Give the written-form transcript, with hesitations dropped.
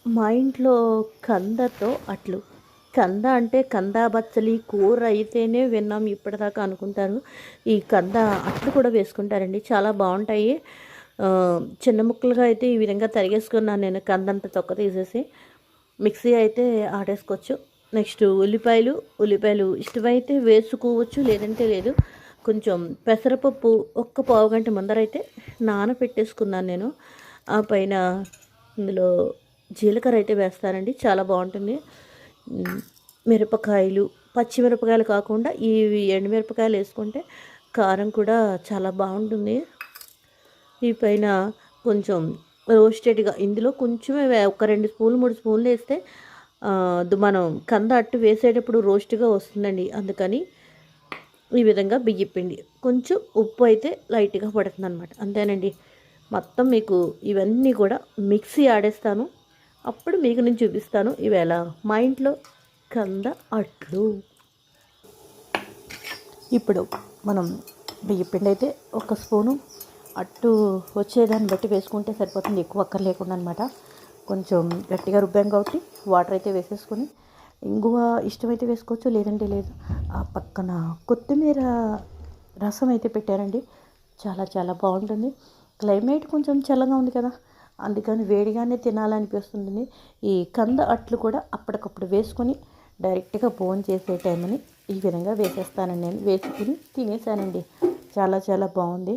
మా ఇంట్లో కందతో అట్లు. కంద అంటే కంద బచ్చలి కూర అయితేనే విన్నాం ఇప్పటిదాకా అనుకుంటారు. ఈ కంద అట్లు కూడా వేసుకుంటారండి, చాలా బాగుంటాయి. చిన్న ముక్కలుగా అయితే ఈ విధంగా తరిగేసుకున్నాను నేను, కందంతా తొక్క తీసేసి. మిక్సీ అయితే ఆడేసుకోవచ్చు. నెక్స్ట్ ఉల్లిపాయలు ఇష్టమైతే వేసుకోవచ్చు, లేదంటే లేదు. కొంచెం పెసరపప్పు ఒక్క పావుగంట ముందరైతే నానబెట్టేసుకున్నాను నేను. ఆ పైన ఇందులో జీలకర్ర అయితే వేస్తానండి, చాలా బాగుంటుంది. మిరపకాయలు, పచ్చిమిరపకాయలు కాకుండా ఇవి ఎండుమిరపకాయలు వేసుకుంటే కారం కూడా చాలా బాగుంటుంది. ఈ పైన కొంచెం రోస్టెడ్గా ఇందులో కొంచెమే ఒక 2 స్పూన్లు 3 స్పూన్లు వేస్తే మనం కంద అట్టు వేసేటప్పుడు రోస్ట్గా వస్తుందండి. అందుకని ఈ విధంగా బియ్యం పిండి, కొంచెం ఉప్పు అయితే లైట్గా పడుతుంది అనమాట. అంతేనండి. మొత్తం మీకు ఇవన్నీ కూడా మిక్సీ ఆడేస్తాను, అప్పుడు మీకు నేను చూపిస్తాను ఈవేళ మా ఇంట్లో కంద అట్లు. ఇప్పుడు మనం బియ్యం పిండి అయితే ఒక స్పూను, అట్టు వచ్చేదాన్ని బట్టి వేసుకుంటే సరిపోతుంది, ఎక్కువ అక్కర్ లేకుండా అనమాట. కొంచెం గట్టిగా రుబ్బాం కాబట్టి వాటర్ అయితే వేసేసుకొని, ఇంగువ ఇష్టమైతే వేసుకోవచ్చు, లేదంటే లేదు. ఆ పక్కన కొత్తిమీర రసం అయితే పెట్టారండి, చాలా చాలా బాగుంటుంది. క్లైమేట్ కొంచెం చల్లగా ఉంది కదా, అందుకని వేడిగానే తినాలనిపిస్తుంది. ఈ కంద అట్లు కూడా అప్పటికప్పుడు వేసుకొని డైరెక్ట్గా భోజనం చేసే టైంని ఈ విధంగా వేసేస్తానండి. నేను వేసుకుని తినేసానండి, చాలా చాలా బాగుంది.